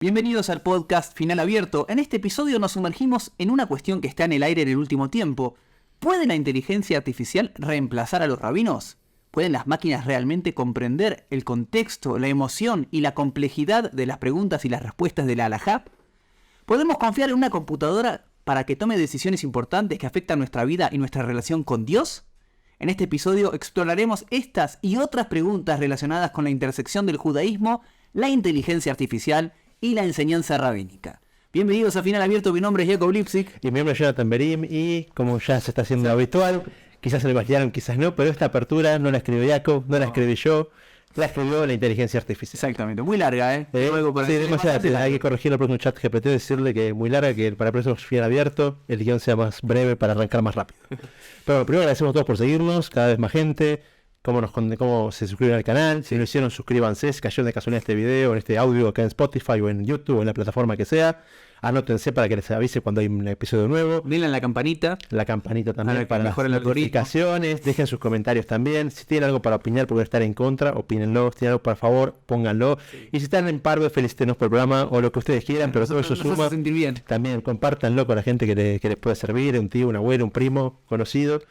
Bienvenidos al podcast Final Abierto. En este episodio nos sumergimos en una cuestión que está en el aire en el último tiempo. ¿Puede la inteligencia artificial reemplazar a los rabinos? ¿Pueden las máquinas realmente comprender el contexto, la emoción y la complejidad de las preguntas y las respuestas de la halajá? ¿Podemos confiar en una computadora para que tome decisiones importantes que afectan nuestra vida y nuestra relación con Dios? En este episodio exploraremos estas y otras preguntas relacionadas con la intersección del judaísmo, la inteligencia artificial y la enseñanza rabínica. Bienvenidos a Final Abierto, mi nombre es Jacob Lipsic. Y mi nombre es Jonathan Berim, y como ya se está haciendo habitual, quizás se lo imaginaron, quizás no, pero esta apertura no la escribió Jacob, no la escribí yo, la escribió la inteligencia artificial. Exactamente, muy larga, Luego sí, demasiado, hay que corregirlo por un chat GPT, decirle que es muy larga, que para el próximo Final Abierto el guión sea más breve para arrancar más rápido. Pero primero agradecemos a todos por seguirnos, cada vez más gente. Cómo se suscriben al canal. Si no lo hicieron, suscríbanse. Si cayeron de casualidad este video, en este audio acá en Spotify o en YouTube o en la plataforma que sea, anótense para que les avise cuando hay un episodio nuevo. Denle a la campanita. La campanita también para mejorar las el algoritmo. notificaciones. Dejen sus comentarios también. Si tienen algo para opinar, porque estar en contra, opínenlo. Si tienen algo, por favor, pónganlo. Sí. Y si están en paro, felicítenos por el programa o lo que ustedes quieran, pero todo eso suma. Sentir bien. También compártanlo con la gente que les pueda servir, un tío, un abuelo, un primo conocido,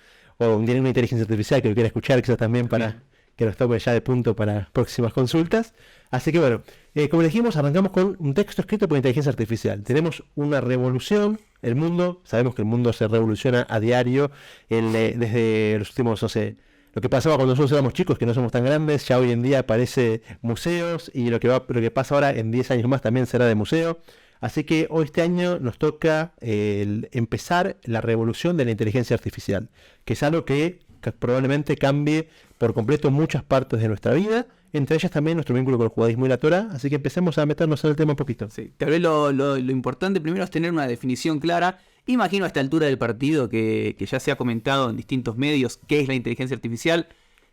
o una inteligencia artificial que lo quiera escuchar, quizás también para que nos tome ya de punto para próximas consultas. Así que bueno, como dijimos, arrancamos con un texto escrito por inteligencia artificial. Tenemos una revolución, el mundo, sabemos que el mundo se revoluciona a diario, desde los últimos, no sé, lo que pasaba cuando nosotros éramos chicos, que no somos tan grandes, ya hoy en día aparece museos, y lo que pasa ahora en 10 años más también será de museo. Así que hoy este año nos toca empezar la revolución de la inteligencia artificial, que es algo que probablemente cambie por completo muchas partes de nuestra vida, entre ellas también nuestro vínculo con el judaísmo y la Torá. Así que empecemos a meternos en el tema un poquito. Sí, tal vez lo importante primero es tener una definición clara. Imagino a esta altura del partido que ya se ha comentado en distintos medios qué es la inteligencia artificial.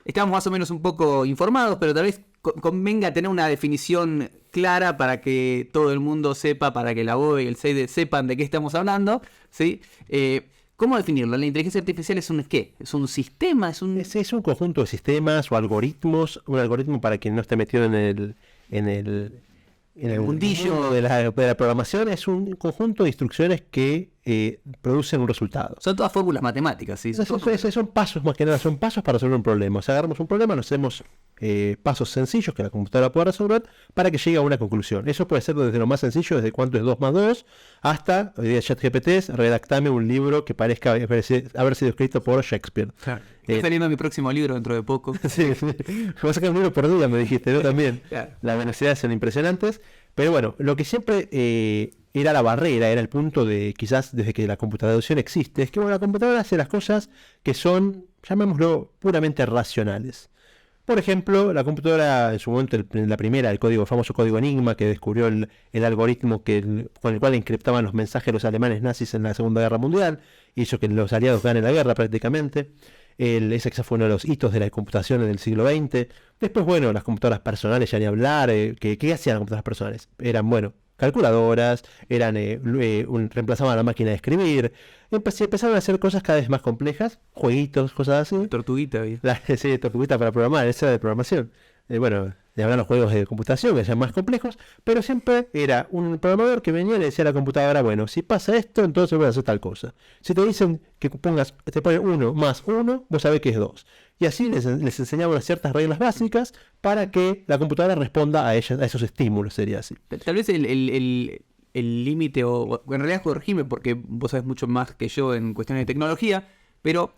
Estamos más o menos un poco informados, pero tal vez convenga tener una definición clara para que todo el mundo sepa, para que la BOE y el CEIDE sepan de qué estamos hablando, ¿sí? ¿Cómo definirlo? ¿La inteligencia artificial es un qué? ¿Es un sistema? ¿Es un conjunto de sistemas o algoritmos? Un algoritmo, para quien no esté metido en el mundillo de la programación, es un conjunto de instrucciones que producen un resultado. Son todas fórmulas matemáticas, ¿sí? Son pasos, más que nada, son pasos para resolver un problema. O sea, agarramos un problema, nos hacemos pasos sencillos que la computadora pueda resolver para que llegue a una conclusión. Eso puede ser desde lo más sencillo, desde cuánto es 2 más 2, hasta, hoy día ChatGPT, redactame un libro que parezca haber sido escrito por Shakespeare. Claro. Está saliendo mi próximo libro dentro de poco. Sí. Voy a sacar un libro por día, me dijiste, ¿no? También. Claro. Las velocidades son impresionantes. Pero bueno, lo que siempre era la barrera, era el punto de, quizás desde que la computación existe, es que bueno, la computadora hace las cosas que son, llamémoslo, puramente racionales. Por ejemplo, la computadora en su momento, la primera, el famoso código Enigma, que descubrió el algoritmo con el cual encriptaban los mensajes de los alemanes nazis en la Segunda Guerra Mundial, hizo que los aliados ganen la guerra prácticamente. Ese quizás fue uno de los hitos de la computación en el siglo XX. Después, bueno, las computadoras personales, ya ni hablar. ¿Qué hacían las computadoras personales? Eran, bueno, calculadoras, reemplazaban a la máquina de escribir. Empezaron a hacer cosas cada vez más complejas, jueguitos, cosas así. Tortuguita, sí, tortuguita para programar, esa de programación. Bueno, le hablan los juegos de computación que sean más complejos, pero siempre era un programador que venía y le decía a la computadora, bueno, si pasa esto, entonces voy a hacer tal cosa. Si te dicen que te ponen 1 más 1, vos sabés que es 2. Y así les enseñaba unas ciertas reglas básicas para que la computadora responda a esos estímulos, sería así. Tal vez el límite, o en realidad corregime porque vos sabés mucho más que yo en cuestiones de tecnología, pero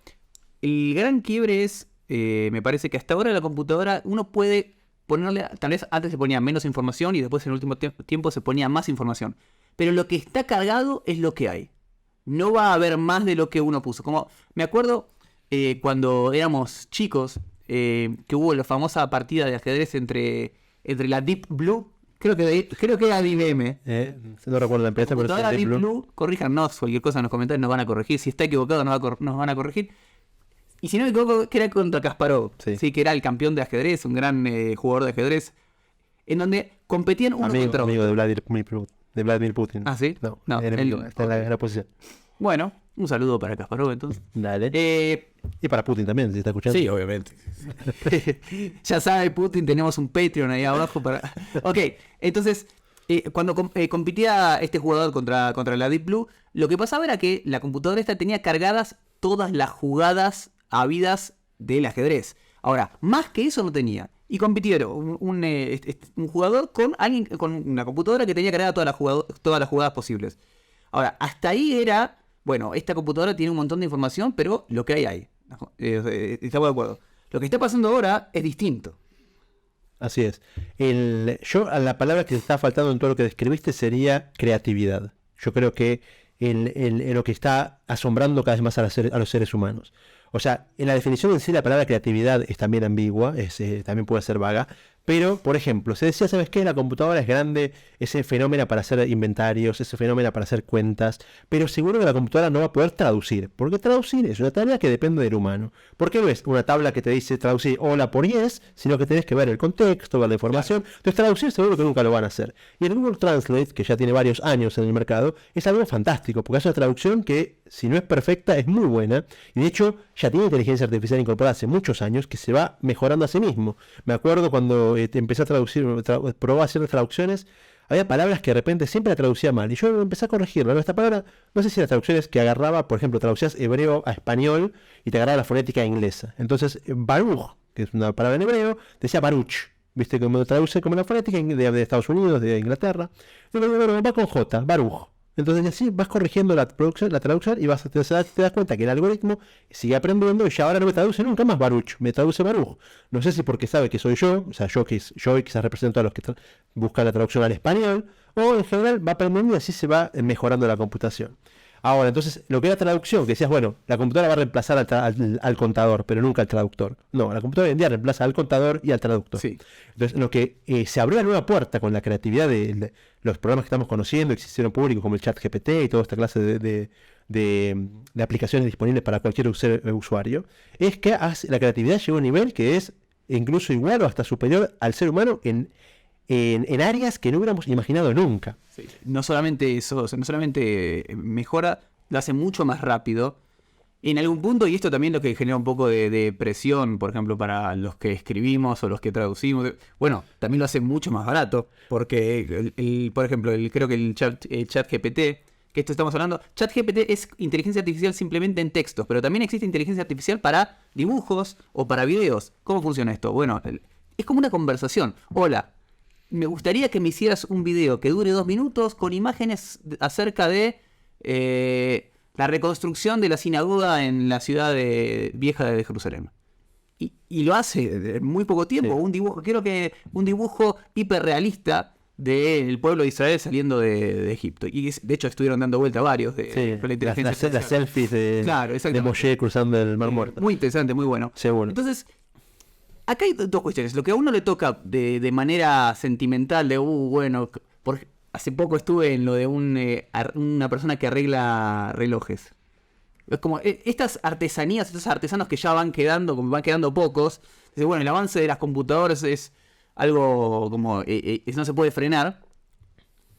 el gran quiebre es, me parece que hasta ahora la computadora uno puede ponerle, tal vez antes se ponía menos información y después en el último tiempo se ponía más información, pero lo que está cargado es lo que hay. No va a haber más de lo que uno puso. Como me acuerdo cuando éramos chicos, que hubo la famosa partida de ajedrez entre la Deep Blue, creo que era IBM. No recuerdo la empresa, pero la Deep Blue, corríjanos, cualquier cosa en los comentarios nos van a corregir. Si está equivocado nos van a corregir. Y si no me equivoco, que era contra Kasparov, sí, que era el campeón de ajedrez, un gran jugador de ajedrez, en donde competían uno contra otro. Amigo de Vladimir Putin. ¿Ah, sí? No, enemigo, está en la oposición. Bueno, un saludo para Kasparov entonces. Dale. Y para Putin también, si está escuchando. Sí, obviamente. Ya sabe Putin, tenemos un Patreon ahí abajo para... Ok, entonces Cuando competía este jugador contra la Deep Blue, lo que pasaba era que la computadora esta tenía cargadas todas las jugadas habidas del ajedrez. Ahora, más que eso no tenía. Y compitieron un jugador con una computadora que tenía cargada todas las jugadas posibles. Ahora, hasta ahí era, bueno, esta computadora tiene un montón de información, pero lo que hay. Estamos de acuerdo. Lo que está pasando ahora es distinto. Así es. La palabra que te está faltando en todo lo que describiste sería creatividad. Yo creo que lo que está asombrando cada vez más a los seres humanos. O sea, en la definición en sí la palabra creatividad es también ambigua, también puede ser vaga, pero, por ejemplo, se decía, ¿sabes qué? La computadora es grande, ese fenómeno para hacer inventarios, ese fenómeno para hacer cuentas, pero seguro que la computadora no va a poder traducir, porque traducir es una tarea que depende del humano. ¿Por qué no es una tabla que te dice traducir hola por yes, sino que tenés que ver el contexto, ver la información? Entonces traducir seguro que nunca lo van a hacer. Y el Google Translate, que ya tiene varios años en el mercado, es algo fantástico, porque es una traducción que, si no es perfecta, es muy buena, y de hecho ya tiene inteligencia artificial incorporada hace muchos años que se va mejorando a sí mismo. Me acuerdo cuando empecé a traducir, probaba a hacer traducciones, había palabras que de repente siempre la traducía mal, y yo empecé a corregirlo. Esta palabra, no sé si las traducciones que agarraba, por ejemplo, traducías hebreo a español y te agarraba la fonética inglesa. Entonces, Baruch, que es una palabra en hebreo, decía Baruch. ¿Viste cómo traduce como la fonética de Estados Unidos, de Inglaterra? Va con J, Baruch. Entonces así vas corrigiendo la traducción y te das cuenta que el algoritmo sigue aprendiendo y ya ahora no me traduce nunca más Baruch, me traduce Baruch. No sé si porque sabe que soy yo, o sea, yo quizás represento a los que buscan la traducción al español, o en general va aprendiendo y así se va mejorando la computación. Ahora, entonces, lo que era traducción, que decías, bueno, la computadora va a reemplazar al contador, pero nunca al traductor. No, la computadora hoy en día reemplaza al contador y al traductor. Sí. Entonces, lo que se abrió la nueva puerta con la creatividad de los programas que estamos conociendo, existieron públicos como el ChatGPT y toda esta clase de aplicaciones disponibles para cualquier usuario, es que la creatividad llegó a un nivel que es incluso igual o hasta superior al ser humano en áreas que no hubiéramos imaginado nunca. Sí. No solamente eso, no solamente mejora, lo hace mucho más rápido. En algún punto, y esto también lo que genera un poco de presión, por ejemplo, para los que escribimos o los que traducimos, bueno, también lo hace mucho más barato, porque, por ejemplo, creo que el ChatGPT, que esto estamos hablando, ChatGPT es inteligencia artificial simplemente en textos, pero también existe inteligencia artificial para dibujos o para videos. ¿Cómo funciona esto? Bueno, es como una conversación. Hola, me gustaría que me hicieras un video que dure 2 minutos con imágenes acerca de la reconstrucción de la sinagoga en la ciudad vieja de Jerusalén. Y lo hace en muy poco tiempo. Sí. Un dibujo hiperrealista del pueblo de Israel saliendo de Egipto. Y de hecho estuvieron dando vuelta varios las selfies de Moshe cruzando el Mar Muerto. Muy interesante, muy bueno. Seguro. Entonces, acá hay dos cuestiones. Lo que a uno le toca de manera sentimental, hace poco estuve en lo de una persona que arregla relojes. Es como estas artesanías, estos artesanos que ya van quedando pocos. Bueno, el avance de las computadoras es algo como no se puede frenar.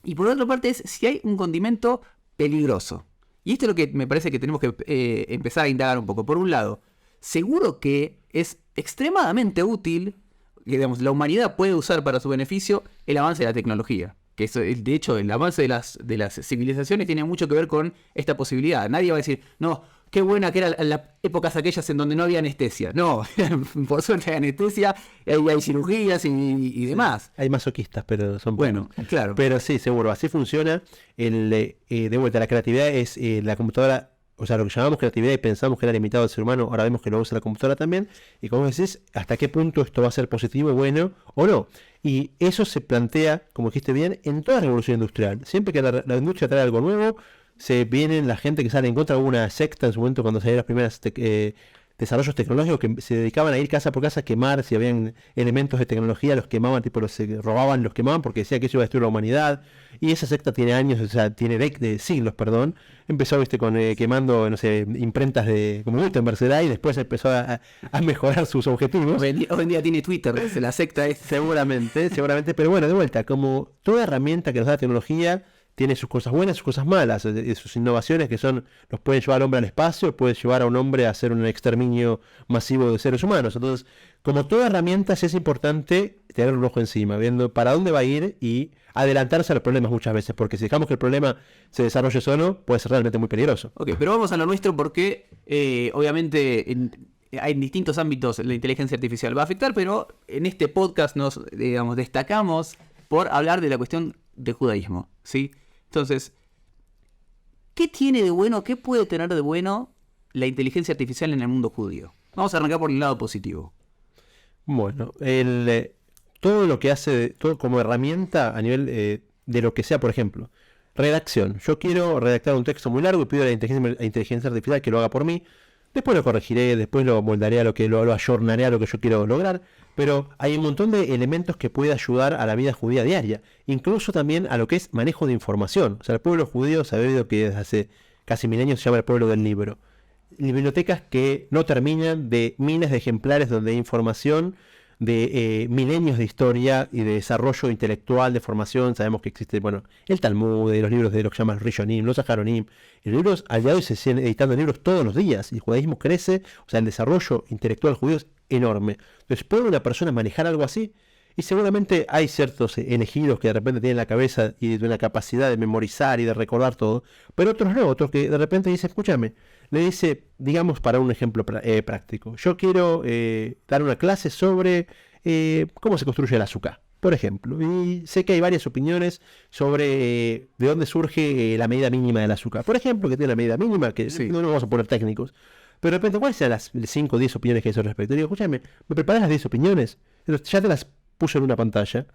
Y por otra parte es si hay un condimento peligroso. Y esto es lo que me parece que tenemos que empezar a indagar un poco. Por un lado, seguro que es extremadamente útil, que digamos, la humanidad puede usar para su beneficio el avance de la tecnología. Que eso, de hecho, el avance de las civilizaciones tiene mucho que ver con esta posibilidad. Nadie va a decir, no, qué buena que eran las épocas aquellas en donde no había anestesia. No, por suerte hay anestesia, hay cirugías y demás. Hay masoquistas, pero son bueno, pocos. Claro. Pero sí, seguro, así funciona. De vuelta, la creatividad es la computadora. O sea, lo que llamamos creatividad y pensamos que era limitado al ser humano, ahora vemos que lo usa la computadora también. Y como decís, ¿hasta qué punto esto va a ser positivo, bueno o no? Y eso se plantea, como dijiste bien, en toda revolución industrial. Siempre que la industria trae algo nuevo, se vienen la gente que sale en contra de una secta en su momento cuando salieron las primeras desarrollos tecnológicos que se dedicaban a ir casa por casa a quemar, si habían elementos de tecnología, los quemaban, robaban, los quemaban porque decía que eso iba a destruir la humanidad. Y esa secta tiene años, o sea, tiene siglos, perdón. Empezó, con quemando, no sé, imprentas de como Gutenberg será, y después empezó a mejorar sus objetivos. Hoy en día tiene Twitter, la secta es. Seguramente, pero bueno, de vuelta, como toda herramienta que nos da la tecnología, tiene sus cosas buenas, sus cosas malas, sus innovaciones que nos pueden llevar al hombre al espacio, pueden llevar a un hombre a hacer un exterminio masivo de seres humanos. Entonces, como toda herramienta, sí es importante tener un ojo encima, viendo para dónde va a ir y adelantarse a los problemas muchas veces, porque si dejamos que el problema se desarrolle solo, puede ser realmente muy peligroso. Ok, pero vamos a lo nuestro porque obviamente hay en distintos ámbitos la inteligencia artificial va a afectar, pero en este podcast nos destacamos por hablar de la cuestión del judaísmo, ¿sí? Entonces, ¿qué tiene de bueno, qué puede tener de bueno la inteligencia artificial en el mundo judío? Vamos a arrancar por el lado positivo. Bueno, todo lo que hace, todo como herramienta a nivel de lo que sea, por ejemplo, redacción. Yo quiero redactar un texto muy largo y pido a la inteligencia artificial que lo haga por mí. Después lo corregiré, después lo moldaré a lo ayornaré a lo que yo quiero lograr. Pero hay un montón de elementos que puede ayudar a la vida judía diaria. Incluso también a lo que es manejo de información. O sea, el pueblo judío, sabido que desde hace casi 1000 años se llama el pueblo del libro. Bibliotecas que no terminan, de miles de ejemplares donde hay información de milenios de historia y de desarrollo intelectual, de formación. Sabemos que existe, bueno, el Talmud, los libros de lo que se llama Rishonim, los Aharonim. Y los libros, al día de hoy se siguen editando libros todos los días. Y el judaísmo crece, o sea, el desarrollo intelectual judío es enorme. Entonces, ¿puede una persona manejar algo así? Y seguramente hay ciertos elegidos que de repente tienen la cabeza y de una capacidad de memorizar y de recordar todo, pero otros no, otros que de repente dicen, escúchame, le dice, digamos para un ejemplo práctico, yo quiero dar una clase sobre cómo se construye el azúcar, por ejemplo, y sé que hay varias opiniones sobre de dónde surge la medida mínima del azúcar, por ejemplo, que tiene la medida mínima, que sí, no nos vamos a poner técnicos, pero de repente, ¿cuáles son las 5 o 10 opiniones que hay sobre respecto? Y digo, escúchame, ¿me preparas las 10 opiniones? Entonces, ya te las puse en una pantalla.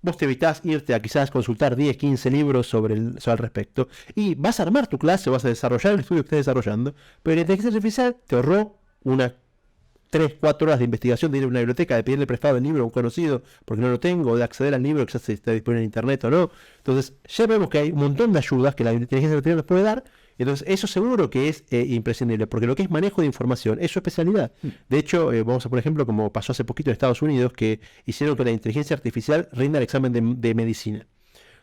Vos te evitás irte a quizás consultar 10, 15 libros sobre al respecto. Y vas a armar tu clase, vas a desarrollar el estudio que estés desarrollando. Pero la inteligencia artificial te ahorró unas 3, 4 horas de investigación de ir a una biblioteca, de pedirle prestado el libro a un conocido, porque no lo tengo, de acceder al libro, quizás está disponible en internet o no. Entonces, ya vemos que hay un montón de ayudas que la inteligencia artificial nos puede dar. Entonces, eso seguro que es imprescindible, porque lo que es manejo de información es su especialidad. De hecho, vamos a por ejemplo, como pasó hace poquito en Estados Unidos, que hicieron que la inteligencia artificial rinda el examen de medicina.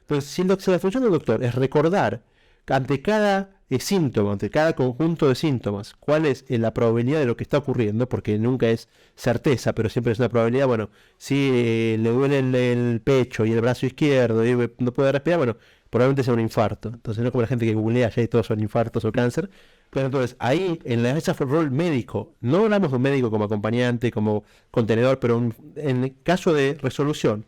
Entonces, si la función del doctor es recordar ante cada síntoma, ante cada conjunto de síntomas, cuál es la probabilidad de lo que está ocurriendo, porque nunca es certeza, pero siempre es una probabilidad, bueno, si le duele el pecho y el brazo izquierdo y no puede respirar, bueno, probablemente sea un infarto. Entonces no como la gente que googlea ya y todos son infartos o cáncer. Pero entonces ahí en ese rol médico, no hablamos de un médico como acompañante, como contenedor, pero en el caso de resolución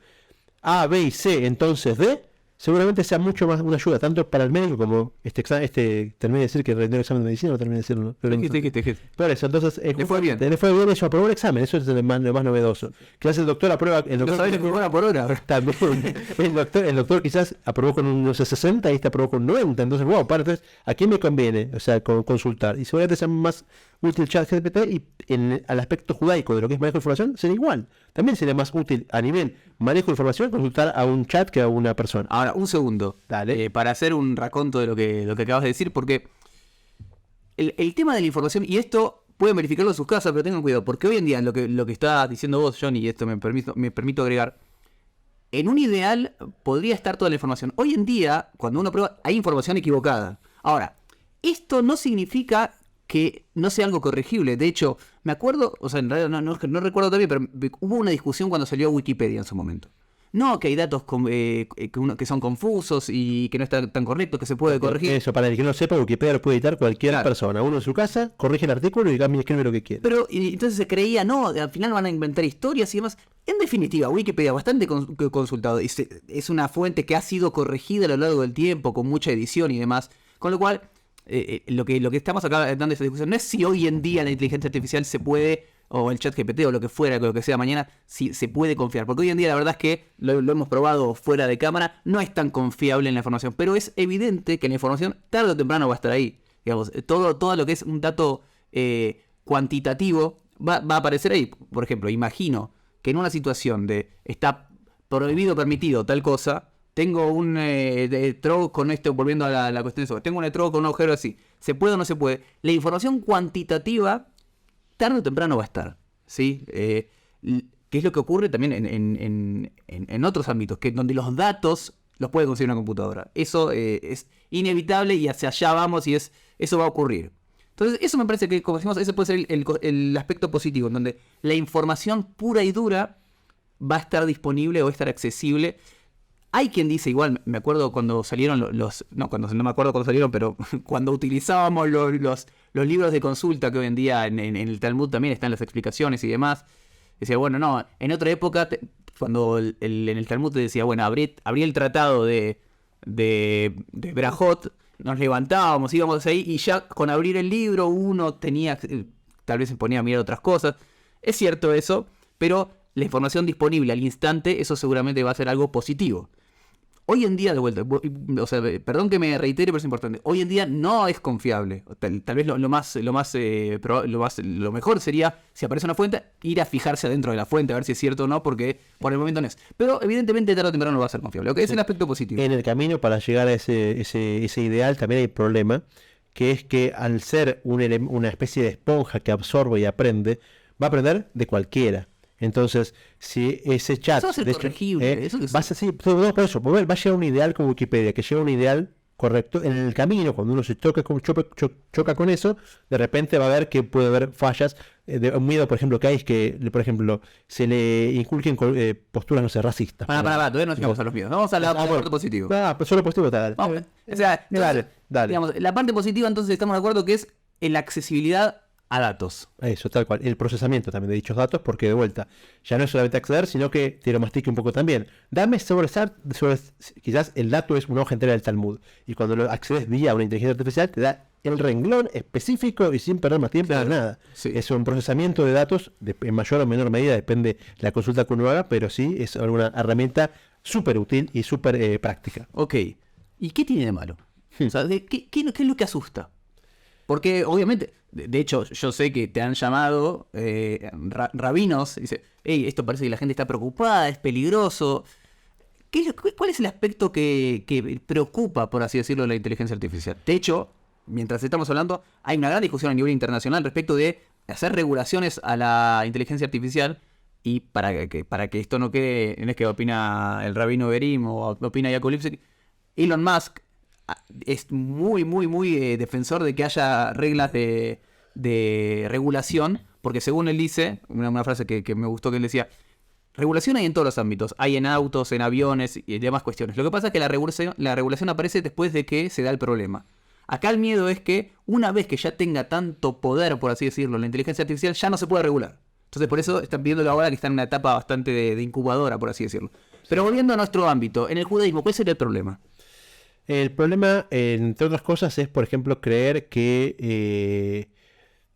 A, B y C, entonces D, seguramente sea mucho más una ayuda, tanto para el médico como terminé de decir que rendió el examen de medicina, no terminé de decirlo. Pero eso, entonces le fue bien. Le fue bien, eso, aprobó el examen, eso es lo más novedoso. Quizás el doctor aprueba. ¿No sabés que por hora? También, el doctor quizás aprobó con unos 60 y este aprobó con 90, entonces, wow, entonces, ¿a quién me conviene? O sea, consultar. Y seguramente sea más útil ChatGPT y al aspecto judaico de lo que es manejo de información, sería igual. También sería más útil a nivel manejo de información consultar a un chat que a una persona. Ahora, un segundo. Dale. Para hacer un raconto de lo que acabas de decir, porque el tema de la información, y esto pueden verificarlo en sus casas, pero tengan cuidado, porque hoy en día lo que está diciendo vos, Johnny, y esto me permito agregar, en un ideal podría estar toda la información. Hoy en día, cuando uno prueba, hay información equivocada. Ahora, esto no significa que no sea algo corregible. De hecho, me acuerdo, o sea, en realidad no recuerdo todavía, pero hubo una discusión cuando salió Wikipedia en su momento. No, que hay datos que son confusos y que no están tan correctos, que se puede corregir. Eso, para el que no sepa, Wikipedia lo puede editar cualquier persona. Uno en su casa, corrige el artículo y cambia, escribe lo que quiere. Pero entonces se creía, no, al final van a inventar historias y demás. En definitiva, Wikipedia, bastante consultado. Es una fuente que ha sido corregida a lo largo del tiempo, con mucha edición y demás. Con lo cual, lo que estamos acá dando esta discusión no es si hoy en día la inteligencia artificial se puede, o el ChatGPT o lo que fuera, lo que sea mañana, si se puede confiar. Porque hoy en día la verdad es que lo hemos probado fuera de cámara, no es tan confiable en la información. Pero es evidente que la información tarde o temprano va a estar ahí. Digamos, todo lo que es un dato cuantitativo va a aparecer ahí. Por ejemplo, imagino que en una situación de está prohibido, permitido tal cosa, tengo un troll con esto, volviendo a la cuestión de eso, tengo un troll con un agujero así, ¿se puede o no se puede? La información cuantitativa tarde o temprano va a estar, ¿sí? Que es lo que ocurre también en otros ámbitos, que donde los datos los puede conseguir una computadora. Eso es inevitable y hacia allá vamos y eso va a ocurrir. Entonces, eso me parece que, como decimos, ese puede ser el aspecto positivo, en donde la información pura y dura va a estar disponible o va a estar accesible. Hay quien dice, igual, me acuerdo cuando salieron no me acuerdo cuando salieron, pero cuando utilizábamos los libros de consulta, que hoy en día en el Talmud también están las explicaciones y demás, decía, bueno, no, en otra época, cuando en el Talmud te decía, bueno, abrí el tratado de Brajot, nos levantábamos, íbamos ahí, y ya con abrir el libro uno tenía, tal vez se ponía a mirar otras cosas. Es cierto eso, pero la información disponible al instante, eso seguramente va a ser algo positivo. Hoy en día, de vuelta, o sea, perdón que me reitere, pero es importante. Hoy en día no es confiable. Tal vez lo mejor sería, si aparece una fuente, ir a fijarse adentro de la fuente, a ver si es cierto o no, porque por el momento no es. Pero evidentemente tarde o temprano no va a ser confiable. Es el aspecto positivo. En el camino para llegar a ese ideal también hay problema, que es que al ser una especie de esponja que absorbe y aprende, va a aprender de cualquiera. Entonces, si ese chat... Eso va a ser corregible. Va a llegar a un ideal como Wikipedia, que llega a un ideal correcto. En el camino, cuando uno se choca con eso, de repente va a ver que puede haber fallas. Un miedo, por ejemplo, que hay es que, por ejemplo, se le inculquen posturas, no sé, racistas. Todavía no llegamos a los miedos. Vamos a la parte positiva. Pero solo positivo está. Vamos, o sea, entonces, dale. Digamos, la parte positiva, entonces, estamos de acuerdo que es en la accesibilidad a datos. Eso, tal cual. El procesamiento también de dichos datos, porque de vuelta, ya no es solamente acceder, sino que te lo mastique un poco también. Dame sobre quizás el dato es una hoja entera del Talmud, y cuando lo accedes vía una inteligencia artificial, te da el renglón específico y sin perder más tiempo de nada. Sí. Es un procesamiento de datos, en mayor o menor medida, depende de la consulta que uno haga, pero sí es una herramienta súper útil y súper práctica. Ok. ¿Y qué tiene de malo? O sea, ¿qué es lo que asusta? Porque obviamente, de hecho, yo sé que te han llamado rabinos y dice, hey, esto parece que la gente está preocupada, es peligroso. ¿Cuál es el aspecto que preocupa, por así decirlo, la inteligencia artificial? De hecho, mientras estamos hablando, hay una gran discusión a nivel internacional respecto de hacer regulaciones a la inteligencia artificial, y para que esto no quede, no es que opina el rabino Berim o opina Yaakov Lipsky, Elon Musk es muy defensor de que haya reglas de regulación, porque según él dice, una frase que me gustó, que él decía, regulación hay en todos los ámbitos, hay en autos, en aviones y demás cuestiones. Lo que pasa es que la regulación aparece después de que se da el problema. Acá el miedo es que una vez que ya tenga tanto poder, por así decirlo, la inteligencia artificial, ya no se puede regular. Entonces por eso están viendo ahora que está en una etapa bastante de incubadora, por así decirlo. Pero volviendo a nuestro ámbito, en el judaísmo, ¿cuál sería el problema? El problema, entre otras cosas, es, por ejemplo, creer que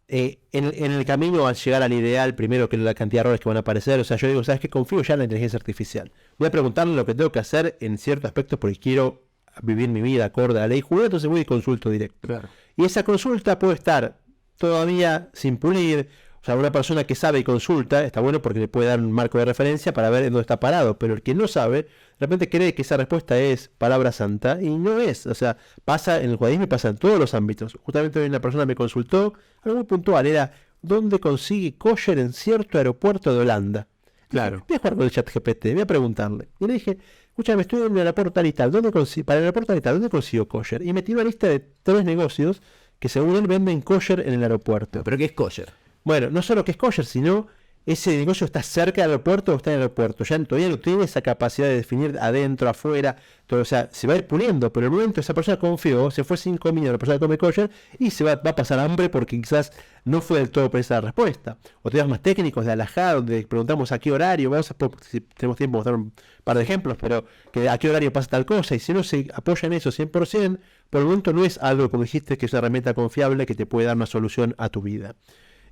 en el camino al llegar al ideal, primero que la cantidad de errores que van a aparecer, o sea, yo digo, ¿sabes qué? Confío ya en la inteligencia artificial. Voy a preguntarle lo que tengo que hacer en ciertos aspectos porque quiero vivir mi vida acorde a la ley judía, entonces voy y consulto directo. Claro. Y esa consulta puede estar todavía sin pulir. O sea, una persona que sabe y consulta, está bueno porque le puede dar un marco de referencia para ver en dónde está parado, pero el que no sabe, de repente cree que esa respuesta es palabra santa, y no es. O sea, pasa en el judaísmo y pasa en todos los ámbitos. Justamente hoy una persona me consultó, algo muy puntual, era ¿dónde consigue kosher en cierto aeropuerto de Holanda? Claro. Voy a jugar con el chat GPT, voy a preguntarle. Y le dije, escúchame, estoy en el aeropuerto tal y tal, para el aeropuerto tal y tal, ¿dónde consigo kosher? Y me tiró una lista de 3 negocios que según él venden kosher en el aeropuerto. ¿Pero qué es kosher? Bueno, no solo que es kosher, sino ese negocio está cerca del aeropuerto o está en el aeropuerto. Ya todavía no tiene esa capacidad de definir adentro, afuera, todo, o sea, se va a ir puliendo, pero en el momento esa persona confió, se fue sin comida, la persona come kosher y se va a pasar hambre porque quizás no fue del todo precisa la respuesta. O temas más técnicos de alajá, donde preguntamos a qué horario, vamos a, si tenemos tiempo, vamos a dar un par de ejemplos, pero que a qué horario pasa tal cosa, y si no se apoya en eso 100%, por el momento no es algo, como dijiste, que es una herramienta confiable que te puede dar una solución a tu vida.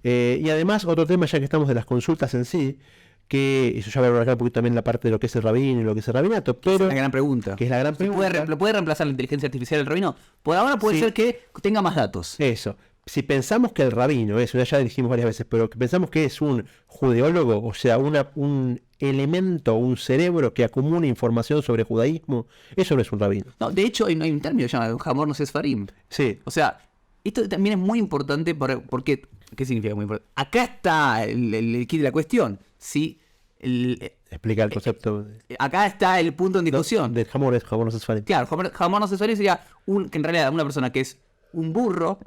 Y además, otro tema, ya que estamos de las consultas en sí, que eso ya voy a hablar un poquito también la parte de lo que es el rabino y lo que es el rabinato, pero... Es la gran pregunta. Que es la gran pregunta. ¿Lo puede reemplazar la inteligencia artificial del rabino? Por ahora puede ser que tenga más datos. Eso. Si pensamos que el rabino es, ya dijimos varias veces, pero que pensamos que es un judeólogo, o sea, un elemento, un cerebro que acumula información sobre judaísmo, eso no es un rabino. No, de hecho, hay un término que se llama Hamor no Sfarim. Sí. O sea, esto también es muy importante porque... ¿Qué significa muy importante? Acá está el kit de la cuestión. Si Explica el concepto. Acá está el punto en discusión. Del jamón sexual. Claro, jamón sexual sería que en realidad una persona que es un burro,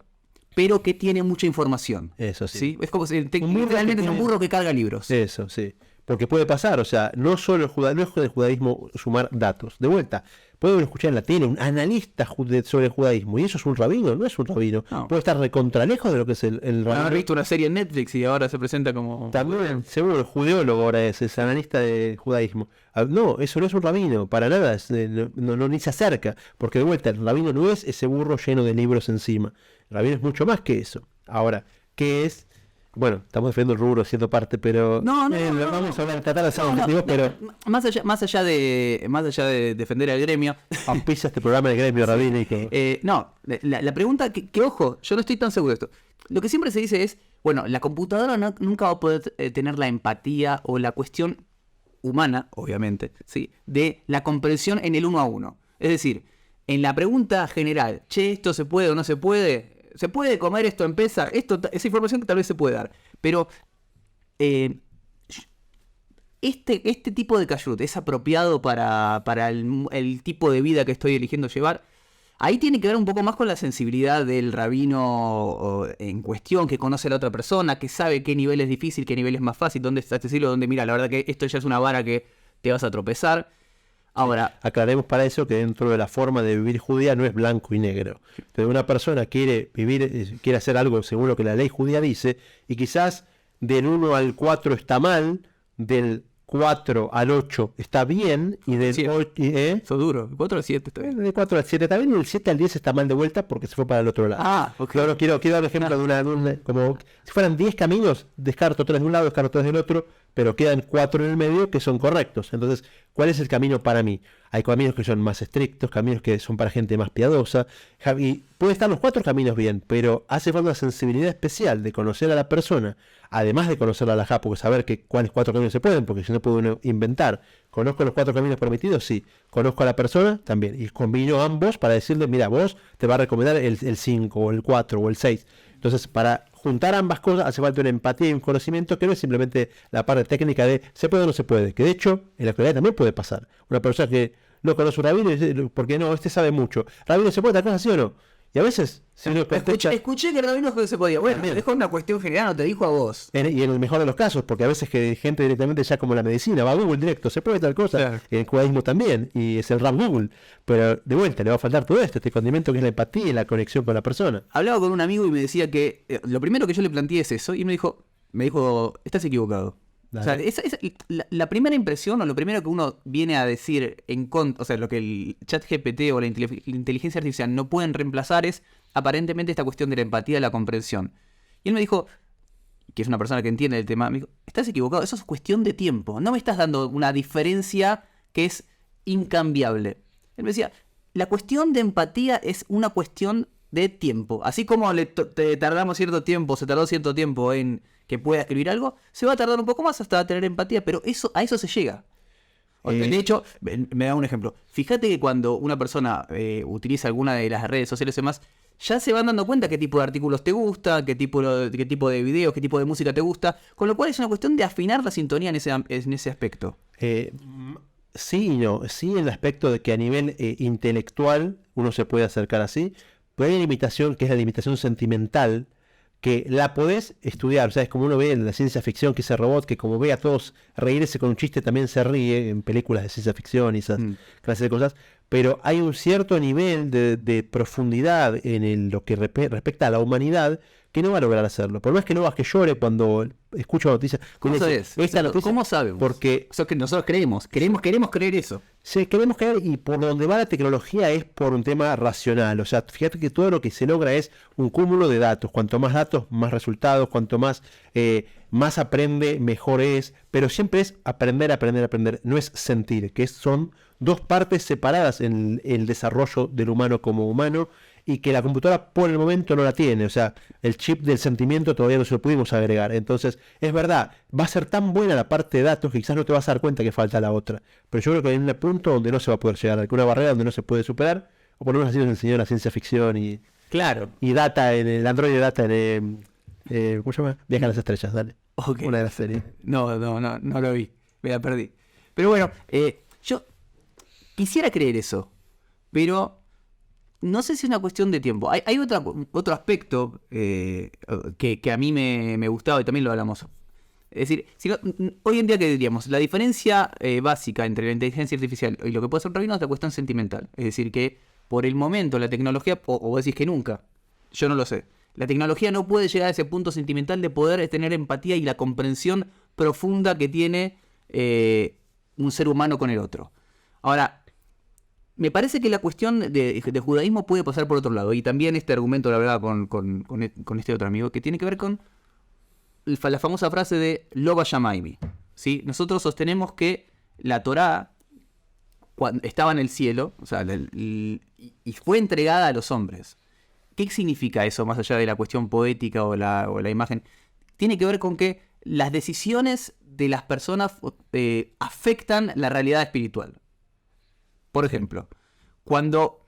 pero que tiene mucha información. Eso sí. Es como si realmente es un burro que carga libros. Eso, sí. Porque puede pasar, o sea, no solo no es del judaísmo sumar datos. De vuelta, puedo escuchar en la tele un analista sobre el judaísmo, y eso es un rabino, no es un rabino. No. Puede estar recontralejos de lo que es el rabino. Haber visto una serie en Netflix y ahora se presenta como... También, seguro, el judeólogo ahora es analista de judaísmo. No, eso no es un rabino, para nada, no ni se acerca. Porque de vuelta, el rabino no es ese burro lleno de libros encima. El rabino es mucho más que eso. Ahora, ¿qué es? Bueno, estamos defendiendo el rubro siendo parte, pero vamos a tratar de ser objetivos, pero más allá de defender al gremio, auspicia este programa del gremio rabínico. La pregunta que ojo, yo no estoy tan seguro de esto. Lo que siempre se dice es, bueno, la computadora nunca va a poder tener la empatía o la cuestión humana, obviamente, ¿sí? De la comprensión en el 1 a 1. Es decir, en la pregunta general, ¿esto se puede o no se puede? ¿Se puede comer esto en pesa? Esa información que tal vez se puede dar. Pero este tipo de kashrut es apropiado para el tipo de vida que estoy eligiendo llevar. Ahí tiene que ver un poco más con la sensibilidad del rabino en cuestión, que conoce a la otra persona, que sabe qué nivel es difícil, qué nivel es más fácil, dónde está accesible, dónde mira, la verdad que esto ya es una vara que te vas a tropezar. Ahora, aclaremos para eso que dentro de la forma de vivir judía no es blanco y negro. Entonces una persona quiere hacer algo según lo que la ley judía dice, y quizás del 1 al 4 está mal, del 4 al 8 está bien, y del 8... Eso duro, 4 al 7 está bien. Del 4 al 7 está bien, y del 7 al 10 está mal de vuelta porque se fue para el otro lado. Ok. Claro, quiero dar un ejemplo de una como si fueran 10 caminos, descarto 3 de un lado, descarto 3 del otro, pero quedan 4 en el medio que son correctos. Entonces, ¿cuál es el camino para mí? Hay caminos que son más estrictos, caminos que son para gente más piadosa. Y puede estar los 4 caminos bien, pero hace falta una sensibilidad especial de conocer a la persona, además de conocer a la halajá, porque saber cuáles 4 caminos se pueden, porque si no puede uno inventar. ¿Conozco los 4 caminos permitidos? Sí. ¿Conozco a la persona? También. Y combino ambos para decirle, mira, vos te va a recomendar el 5, o el 4, o el 6. Entonces, para juntar ambas cosas hace falta una empatía y un conocimiento que no es simplemente la parte técnica de se puede o no se puede, que de hecho en la actualidad también puede pasar. Una persona que no conoce un rabino y dice, porque no, sabe mucho. ¿Rabino se puede tal cosa, sí o no? Y a veces, si uno escuché que el rabino se podía. Bueno, me dejó una cuestión general, no te dijo a vos. Y en el mejor de los casos, porque a veces que gente directamente ya como la medicina, va a Google directo, se puede tal cosa. Claro. En el judaísmo también, y es el rap Google. Pero de vuelta, le va a faltar todo este condimento que es la empatía y la conexión con la persona. Hablaba con un amigo y me decía que lo primero que yo le planteé es eso, y me dijo, estás equivocado. Dale. O sea, la primera impresión o lo primero que uno viene a decir o sea, lo que el chat GPT o la inteligencia artificial no pueden reemplazar es aparentemente esta cuestión de la empatía y la comprensión. Y él me dijo, que es una persona que entiende el tema, me dijo, estás equivocado, eso es cuestión de tiempo, no me estás dando una diferencia que es incambiable. Él me decía, la cuestión de empatía es una cuestión de tiempo, así como te tardamos cierto tiempo, se tardó cierto tiempo en que pueda escribir algo, se va a tardar un poco más hasta tener empatía, pero a eso se llega. De hecho, me da un ejemplo. Fíjate que cuando una persona utiliza alguna de las redes sociales y demás, ya se van dando cuenta qué tipo de artículos te gusta, qué tipo de videos, qué tipo de música te gusta, con lo cual es una cuestión de afinar la sintonía en ese aspecto. Sí y no. Sí, en el aspecto de que a nivel intelectual uno se puede acercar así, pero hay una limitación que es la limitación sentimental, que la podés estudiar, o sea, es como uno ve en la ciencia ficción que ese robot que como ve a todos reírse con un chiste también se ríe en películas de ciencia ficción y esas clases de cosas, pero hay un cierto nivel de profundidad en lo que respecta a la humanidad que no va a lograr hacerlo. Por más que no vas que llore cuando escucho noticias. ¿Cómo sabes? ¿Cómo sabemos? Porque eso es que nosotros queremos creer eso. Sí, queremos creer, y por donde va la tecnología es por un tema racional. O sea, fíjate que todo lo que se logra es un cúmulo de datos. Cuanto más datos, más resultados. Cuanto más aprende, mejor es. Pero siempre es aprender. No es sentir, que son dos partes separadas en el desarrollo del humano como humano, y que la computadora por el momento no la tiene. O sea, el chip del sentimiento todavía no se lo pudimos agregar. Entonces, es verdad, va a ser tan buena la parte de datos que quizás no te vas a dar cuenta que falta la otra. Pero yo creo que hay un punto donde no se va a poder llegar, alguna barrera donde no se puede superar, o por lo menos así nos enseñó la ciencia ficción y data en el Android de data en ¿cómo se llama? Viaje a las estrellas, dale. Okay. Una de las series. No lo vi. me la perdí. Pero bueno, yo quisiera creer eso, pero no sé si es una cuestión de tiempo. Hay otro aspecto que a mí me gustaba y también lo hablamos. Es decir, hoy en día, ¿qué diríamos? La diferencia básica entre la inteligencia artificial y lo que puede ser un rabino es la cuestión sentimental. Es decir, que por el momento la tecnología, o vos decís que nunca, yo no lo sé, la tecnología no puede llegar a ese punto sentimental de poder tener empatía y la comprensión profunda que tiene un ser humano con el otro. Ahora, me parece que la cuestión de judaísmo puede pasar por otro lado. Y también este argumento lo hablaba con este otro amigo, que tiene que ver con la famosa frase de Lo Shamaymi, ¿sí? Nosotros sostenemos que la Torá estaba en el cielo, o sea, y fue entregada a los hombres. ¿Qué significa eso, más allá de la cuestión poética o la imagen? Tiene que ver con que las decisiones de las personas afectan la realidad espiritual. Por ejemplo, cuando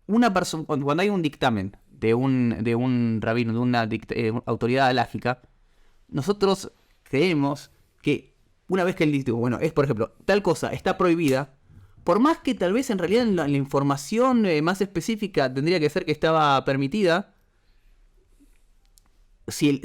hay un dictamen de un rabino, de una autoridad halágica, nosotros creemos que una vez que él dice, bueno, es por ejemplo, tal cosa está prohibida, por más que tal vez en realidad la información más específica tendría que ser que estaba permitida, si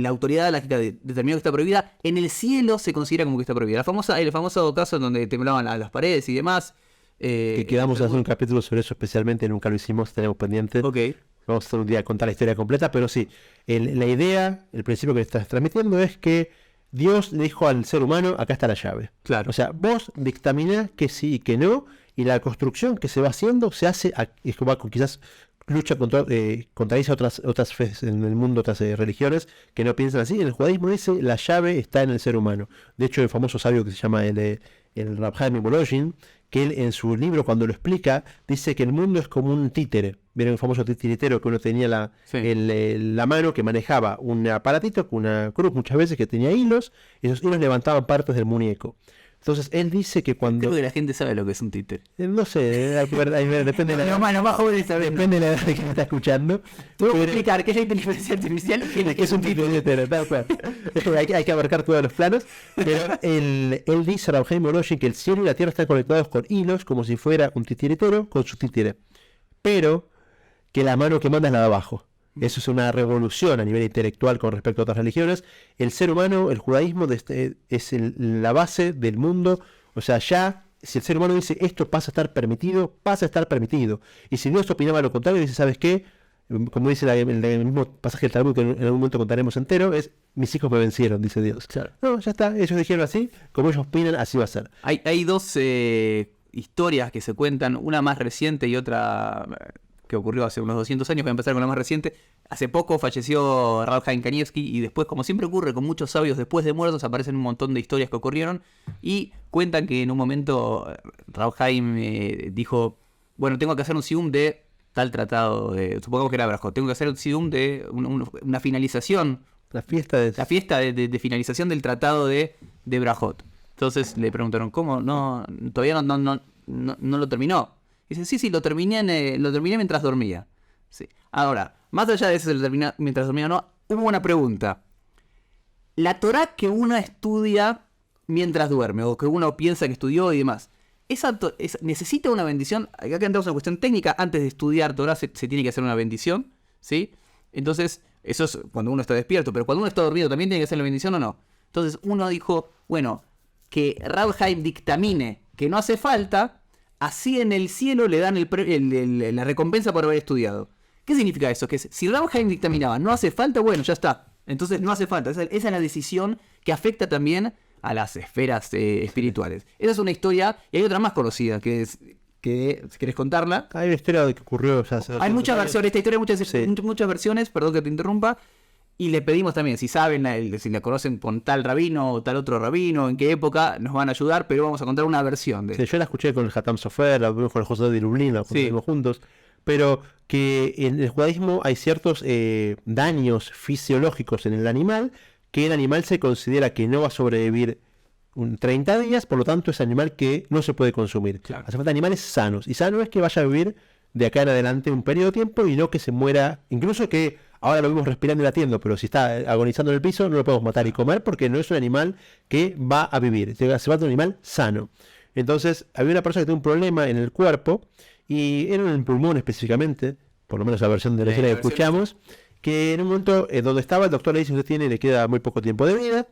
la autoridad halágica determinó que está prohibida, en el cielo se considera como que está prohibida. El famoso caso en donde temblaban las paredes y demás. Que quedamos a hacer un capítulo sobre eso, especialmente nunca lo hicimos, tenemos pendiente. Okay. Vamos a hacer un día a contar la historia completa, pero sí, la idea, el principio que estás transmitiendo es que Dios le dijo al ser humano, acá está la llave. Claro. O sea, vos dictaminás que sí y que no, y la construcción que se va haciendo se hace, es como quizás lucha contradice otras fe en el mundo, otras religiones que no piensan así. En el judaísmo dice, la llave está en el ser humano. De hecho, el famoso sabio que se llama el Rab Chaim Volozhin, que él en su libro cuando lo explica, dice que el mundo es como un títere. ¿Vieron el famoso titiritero que uno tenía la mano que manejaba un aparatito con una cruz muchas veces que tenía hilos, y esos hilos levantaban partes del muñeco? Entonces él dice que cuando... Creo que la gente sabe lo que es un títere. No sé, depende de la edad. Depende de la edad de quien está escuchando. ¿Puedo explicar qué es la inteligencia artificial? Que es un títere, tal cual. Hay que abarcar todos los planos. Pero él dice, Rab Chaim Volozhin, que el cielo y la tierra están conectados con hilos, como si fuera un titiritero con su títere. Pero que la mano que manda es la de abajo. Eso es una revolución a nivel intelectual con respecto a otras religiones. El ser humano, el judaísmo, es la base del mundo. O sea, ya, si el ser humano dice esto pasa a estar permitido, pasa a estar permitido. Y si Dios opinaba lo contrario, dice, ¿sabes qué? Como dice el mismo pasaje del Talmud, que en algún momento contaremos entero, es, mis hijos me vencieron, dice Dios. Claro. No, ya está, ellos dijeron así, como ellos opinan, así va a ser. Hay dos historias que se cuentan, una más reciente y otra... que ocurrió hace unos 200 años. Voy a empezar con la más reciente. Hace poco falleció Rab Chaim Kanievsky y después, como siempre ocurre con muchos sabios después de muertos, aparecen un montón de historias que ocurrieron y cuentan que en un momento Rab Chaim dijo, bueno, tengo que hacer un sium de tal tratado, supongamos que era Brajot, tengo que hacer un sium de una finalización, la fiesta de finalización del tratado de Brajot. Entonces le preguntaron, ¿cómo? No, todavía no lo terminó. Dice, sí, lo terminé mientras dormía. Sí. Ahora, más allá de eso, lo terminé mientras dormía o no, hubo una pregunta. La Torá que uno estudia mientras duerme, o que uno piensa que estudió y demás, ¿necesita una bendición? Acá entramos en una cuestión técnica. Antes de estudiar Torá se tiene que hacer una bendición, ¿sí? Entonces, eso es cuando uno está despierto, pero cuando uno está dormido también tiene que hacer la bendición o no. Entonces, uno dijo, bueno, que Rab Chaim dictamine que no hace falta... Así en el cielo le dan la recompensa por haber estudiado. ¿Qué significa eso? Que si Rab Chaim dictaminaba, no hace falta, bueno, ya está. Entonces no hace falta. Esa es la decisión que afecta también a las esferas espirituales. Esa es una historia, y hay otra más conocida, que si querés contarla. Hay una historia que ocurrió ya hace... Hay muchas versiones, esta historia hay muchas versiones, perdón que te interrumpa. Y le pedimos también, si saben, si la conocen con tal rabino o tal otro rabino, en qué época, nos van a ayudar, pero vamos a contar una versión de... Sí, yo la escuché con el Hatam Sofer, la vimos con el José de Lublin, la conocimos juntos, pero que en el judaísmo hay ciertos daños fisiológicos en el animal, que el animal se considera que no va a sobrevivir 30 días, por lo tanto es animal que no se puede consumir. Claro. Hace falta animales sanos, y sano es que vaya a vivir de acá en adelante un periodo de tiempo y no que se muera, incluso que ahora lo vemos respirando y latiendo, pero si está agonizando en el piso, no lo podemos matar y comer porque no es un animal que va a vivir. Se va a un animal sano. Entonces, había una persona que tuvo un problema en el cuerpo, y era en el pulmón específicamente, por lo menos la versión de la historia que escuchamos, que en un momento donde estaba, el doctor le dice, le queda muy poco tiempo de vida,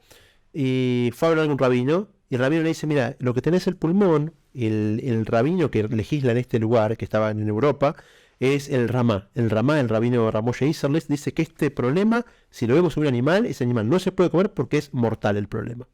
y fue a hablar con un rabino, y el rabino le dice, mira, lo que tenés el pulmón, el rabino que legisla en este lugar, que estaba en Europa, es el Ramá. El rabino Ramoshe Isserles, dice que este problema, si lo vemos en un animal, ese animal no se puede comer porque es mortal el problema.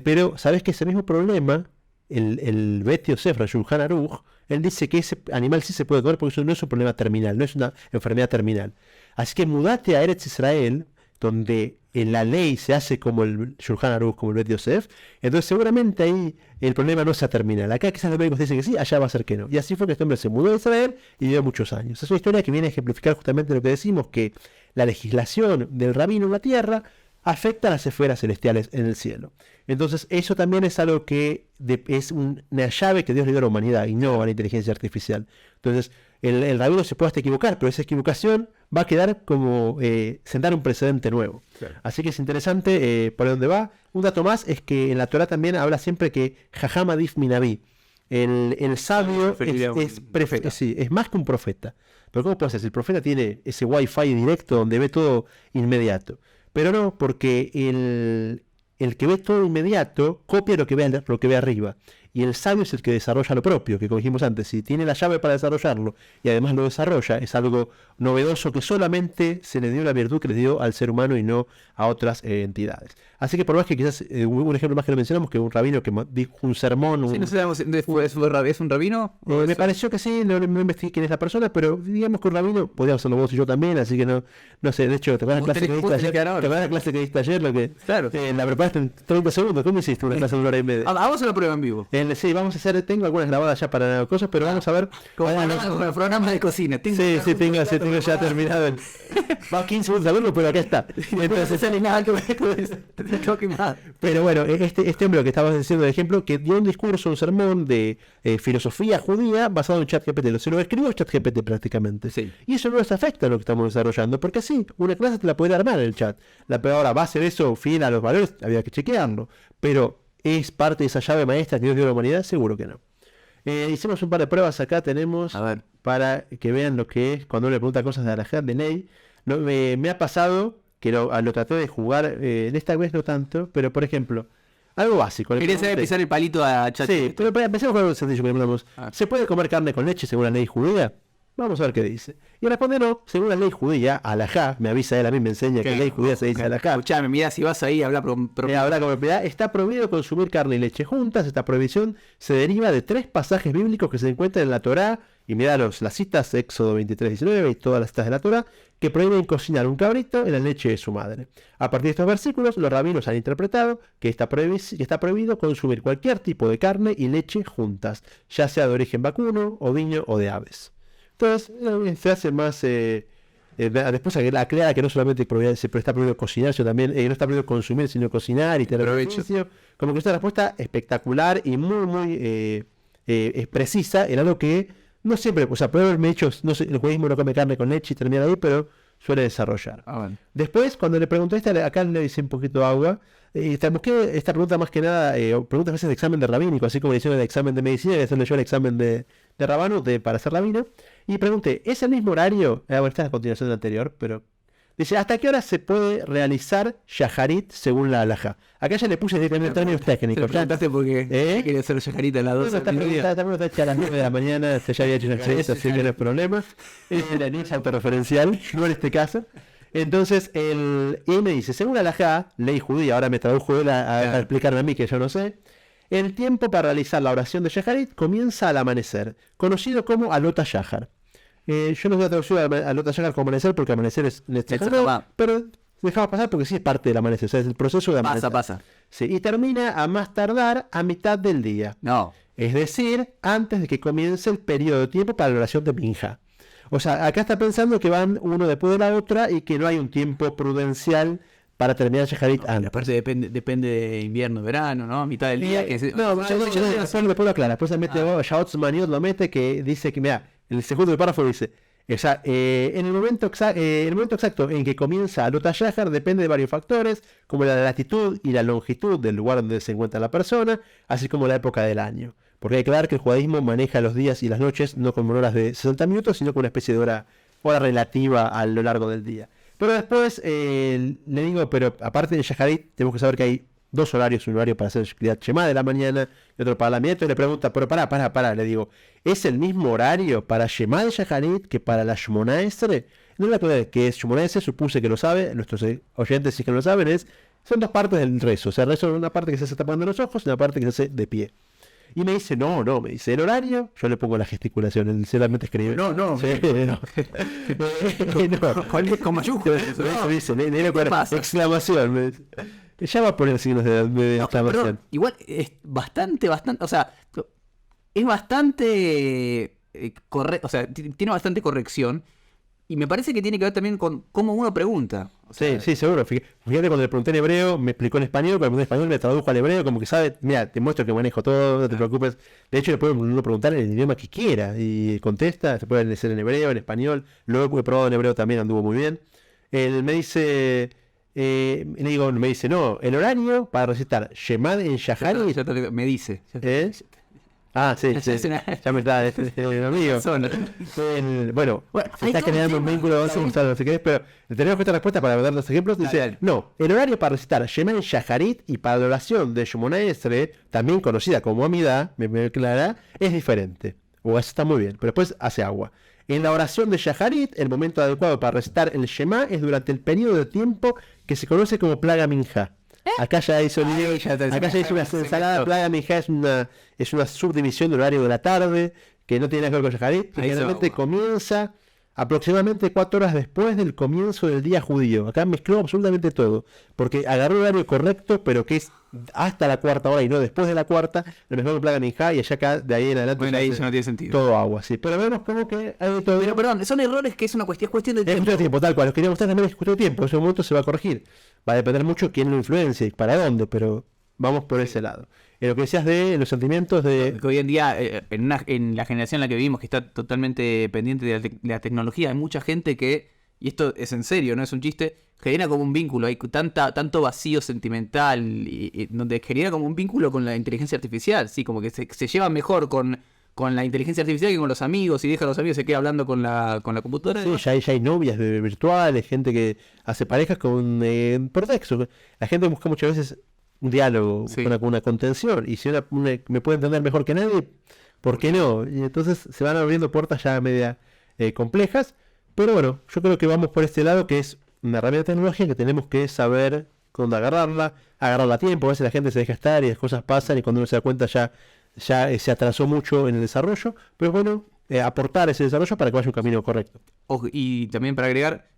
Pero, ¿sabes que ese mismo problema, el Bet Yosef, Shulchan Aruch, él dice que ese animal sí se puede comer porque eso no es un problema terminal, no es una enfermedad terminal. Así que mudate a Eretz Israel, donde en la ley se hace como el Shulchan Aruch, como el Bet Yosef, entonces seguramente ahí el problema no sea terminal. Acá quizás los médicos dicen que sí, allá va a ser que no. Y así fue que este hombre se mudó a Israel y vivió muchos años. Es una historia que viene a ejemplificar justamente lo que decimos, que la legislación del rabino en la tierra afecta a las esferas celestiales en el cielo. Entonces eso también es algo que es una llave que Dios le dio a la humanidad y no a la inteligencia artificial. Entonces el rabino se puede hasta equivocar, pero esa equivocación va a quedar como sentar un precedente nuevo. Claro. Así que es interesante por dónde va. Un dato más es que en la Torah también habla siempre que Jajam Adif Minaví, el sabio es más que un profeta. Pero ¿cómo puede ser? Si el profeta tiene ese wifi directo donde ve todo inmediato. Pero no, porque el que ve todo inmediato copia lo que ve arriba. Y el sabio es el que desarrolla lo propio, que como dijimos antes, si tiene la llave para desarrollarlo y además lo desarrolla, es algo novedoso que solamente se le dio la virtud que le dio al ser humano y no a otras entidades. Así que por más que quizás, un ejemplo más que lo mencionamos, que un rabino que dijo un sermón... Sí, no sabemos, ¿es un rabino? Me pareció que sí, no investigué quién es la persona, pero digamos que un rabino, podíamos hacerlo vos y yo también, así que no sé, de hecho, ¿te acuerdas la clase que diste ayer? Lo que, claro. La preparaste en 30 segundos, ¿cómo hiciste una clase de 1 hora y media? Vamos a la prueba en vivo. Sí, vamos a hacer, tengo algunas grabadas ya para cosas, pero vamos a ver. Con el programa de cocina. Tengo ya terminado. Va 15 segundos a verlo, pero acá está. Entonces sale nada que Pero bueno, este hombre que estabas diciendo de ejemplo, que dio un discurso, un sermón de filosofía judía basado en ChatGPT. Se lo escribió ChatGPT prácticamente. Sí. Y eso no les afecta a lo que estamos desarrollando, porque sí, una clase te la puede armar el chat. Ahora, ¿va a ser eso fiel a los valores? Había que chequearlo. Pero ¿es parte de esa llave maestra que Dios dio a la humanidad? Seguro que no. Hicimos un par de pruebas acá, tenemos, para que vean lo que es cuando uno le pregunta cosas de alajá, de ley. Me ha pasado que lo traté de jugar, esta vez no tanto, pero por ejemplo, algo básico. Quería saber pisar el palito a ChatGPT. Sí, pero empecemos con algo sencillo que le preguntamos. ¿Se puede comer carne con leche según la ley judía? Vamos a ver qué dice. Y responde no, según la ley judía, alajá, me avisa él, a mí me enseña que la ley judía se dice alajá. Escuchame, mira, si vas ahí, habla con propiedad. Está prohibido consumir carne y leche juntas. Esta prohibición se deriva de 3 pasajes bíblicos que se encuentran en la Torá. Y mira las citas, Éxodo 23:19 y todas las citas de la Torá, que prohíben cocinar un cabrito en la leche de su madre. A partir de estos versículos, los rabinos han interpretado que está prohibido consumir cualquier tipo de carne y leche juntas, ya sea de origen vacuno, ovino o de aves. Entonces, se hace más... después aclara que no solamente está prohibido cocinar, sino también no está prohibido consumir, sino cocinar y tener beneficio. Como que es una respuesta espectacular y muy precisa en algo que no siempre, puede haberme hecho, no sé, el judaísmo no come carne con leche y termina ahí, pero suele desarrollar. Bueno. Después, cuando le pregunté acá le hice un poquito de agua. Busqué esta pregunta más que nada, preguntas a veces de examen de rabínico, así como le hicieron el examen de medicina, y hacerle yo el examen de rabano para ser rabino. Y pregunté, ¿es el mismo horario? Bueno, esta es la continuación del anterior, pero... Dice, ¿hasta qué hora se puede realizar shaharit según la halajá? Acá ya le puse directamente términos técnicos. ¿Te preguntaste por qué quería hacer shaharit a las 12? También está hecha a las 9 de la mañana, ya había hecho una experiencia, así que no es problema. Es la niña autorreferencial, no en este caso. Entonces, él me dice, según la halajá, ley judía, ahora me tradujo él a explicarme a mí que yo no sé, el tiempo para realizar la oración de shaharit comienza al amanecer, conocido como alota shahar. Yo no voy a traducir a Alota Shahar como amanecer porque amanecer es pero dejamos pasar porque sí es parte del amanecer, o sea, es el proceso de amanecer. Pasa. Sí, y termina a más tardar a mitad del día. No. Es decir, antes de que comience el periodo de tiempo para la oración de Minja. O sea, acá está pensando que van uno después de la otra y que no hay un tiempo prudencial para terminar Shaharit antes. Aparte depende de invierno, verano, ¿no? A mitad del día. Después lo aclara. Después se mete Shaot Maniot, lo mete, que dice que, mira, el segundo del párrafo dice, O sea, el momento exacto en que comienza Alota Shahar depende de varios factores, como la latitud y la longitud del lugar donde se encuentra la persona, así como la época del año. Porque hay que aclarar que el judaísmo maneja los días y las noches no como horas de 60 minutos, sino con una especie de hora relativa a lo largo del día. Pero después le digo, pero aparte de Shaharit, tenemos que saber que hay dos horarios, un horario para hacer Kriyat Shema de la mañana y otro para la midá. Y le pregunta, pero pará, le digo, ¿es el mismo horario para Shema de Shaharit que para la Shemona Esrei? No la aclaré que es Shemona Esrei, supuse que lo sabe, nuestros oyentes sí que no lo saben, son dos partes del rezo. O sea, el rezo es una parte que se hace tapando los ojos y una parte que se hace de pie. Y me dice, me dice, ¿el horario? Yo le pongo la gesticulación, él solamente escribe. No. Sí, no. Con mayúsculas. Eso dice, exclamación. Me dice. Ya va a poner signos de exclamación. Pero igual es bastante, o sea, es bastante correcto, o sea, tiene bastante corrección. Y me parece que tiene que ver también con cómo uno pregunta. O sea, sí, seguro. Fíjate, cuando le pregunté en hebreo, me explicó en español, cuando me pregunté en español me tradujo al hebreo, como que sabe, mira, te muestro que manejo todo, no te preocupes. De hecho, le puede uno preguntar en el idioma que quiera y contesta, se puede hacer en hebreo, en español. Luego he probado en hebreo también, anduvo muy bien. Él me dice, me dice, no, el horario para recitar Shemad en Shaharit. Me dice. Ah, sí, ya me está, amigo. Bueno, se está generando un vínculo, vamos a mostrarlo si querés, pero tenemos esta respuesta para dar los ejemplos. Dice, no, el horario para recitar Shema en Shaharit y para la oración de Shemona Esrei, también conocida como Amidá, me aclara, es diferente. O eso está muy bien, pero después hace agua. En la oración de Shaharit, el momento adecuado para recitar el Shema es durante el periodo de tiempo que se conoce como plaga minjá. Acá ya hizo una ensalada. Plaga minjá es una subdivisión del horario de la tarde que no tiene nada que ver con Shaharit, que generalmente comienza aproximadamente 4 horas después del comienzo del día judío. Acá mezcló absolutamente todo, porque agarró el horario correcto, pero que es hasta la cuarta hora y no después de la cuarta, lo mejor que plaga minjá, y allá acá de ahí en adelante. Bueno, ahí eso no tiene sentido. Todo agua, sí. Pero vemos como que hay todo. Pero perdón, son errores que es cuestión de tiempo. Es cuestión de tiempo, tal cual. Los quería mostrar también, es cuestión de tiempo. En ese momento se va a corregir. Va a depender mucho quién lo influencia y para dónde, pero vamos por ese lado. Lo que decías de los sentimientos de... Que hoy en día, en la generación en la que vivimos, que está totalmente pendiente de la tecnología, hay mucha gente que, y esto es en serio, no es un chiste, genera como un vínculo, hay tanto vacío sentimental, y donde genera como un vínculo con la inteligencia artificial, sí, como que se lleva mejor con la inteligencia artificial que con los amigos, y deja a los amigos, se queda hablando con la computadora. Sí, ya hay novias virtuales, gente que hace parejas por texto. La gente busca muchas veces un diálogo, con una contención, y si me puede entender mejor que nadie, ¿por qué no? Y entonces se van abriendo puertas ya media complejas, pero bueno, yo creo que vamos por este lado, que es una herramienta tecnológica que tenemos que saber cuándo agarrarla a tiempo. A veces la gente se deja estar y las cosas pasan, y cuando uno se da cuenta ya se atrasó mucho en el desarrollo, pero bueno, aportar ese desarrollo para que vaya un camino correcto. Y también para agregar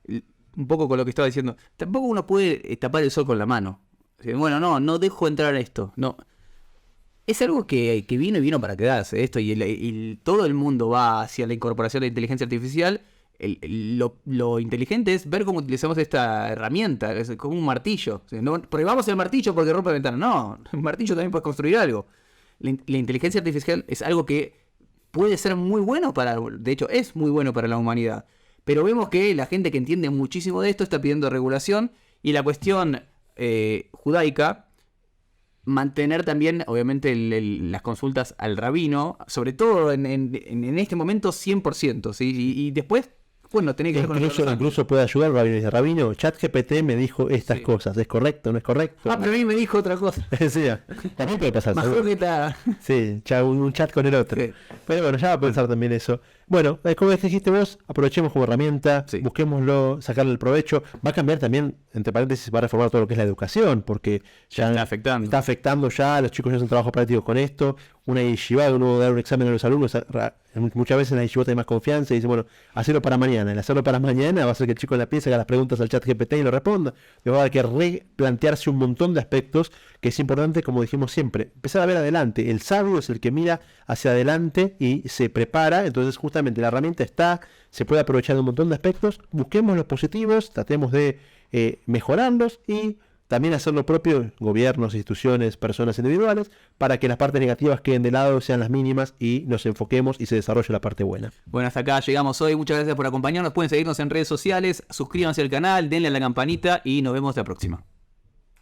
un poco con lo que estaba diciendo, tampoco uno puede tapar el sol con la mano. Bueno, no dejo entrar esto. No. Es algo que vino para quedarse esto, y todo el mundo va hacia la incorporación de inteligencia artificial. Lo inteligente es ver cómo utilizamos esta herramienta, es como un martillo. No probamos el martillo porque rompe ventanas. No, el martillo también puede construir algo. La inteligencia artificial es algo que puede ser muy bueno de hecho es muy bueno para la humanidad. Pero vemos que la gente que entiende muchísimo de esto está pidiendo regulación, y la cuestión judaica, mantener también, obviamente, las consultas al rabino, sobre todo en este momento 100%, ¿sí? Y después, bueno, tenés que ver con incluso puede ayudar al rabino. Dice, rabino, ChatGPT me dijo estas cosas, ¿es correcto? ¿No es correcto? Pero a mí me dijo otra cosa. Sí, también puede pasar. Sí, un chat con el otro. Sí. Pero bueno, ya va a pensar también eso. Bueno, como dijiste vos, aprovechemos como herramienta, busquémoslo, sacarle el provecho. Va a cambiar también, entre paréntesis, va a reformar todo lo que es la educación, porque ya está afectando ya, los chicos ya hacen trabajo práctico con esto. Una yeshiva, uno da un examen a los alumnos, muchas veces en la yeshiva tiene más confianza y dice, bueno, hacerlo para mañana. El hacerlo para mañana va a hacer que el chico en la pieza haga las preguntas al chat GPT y lo responda. Le va a dar que replantearse un montón de aspectos, que es importante, como dijimos siempre, empezar a ver adelante. El sabio es el que mira hacia adelante y se prepara. Entonces justamente la herramienta está, se puede aprovechar de un montón de aspectos. Busquemos los positivos, tratemos de mejorarlos, y también hacer lo propio gobiernos, instituciones, personas individuales, para que las partes negativas queden de lado, sean las mínimas y nos enfoquemos y se desarrolle la parte buena. Bueno, hasta acá llegamos hoy. Muchas gracias por acompañarnos. Pueden seguirnos en redes sociales, suscríbanse al canal, denle a la campanita y nos vemos la próxima.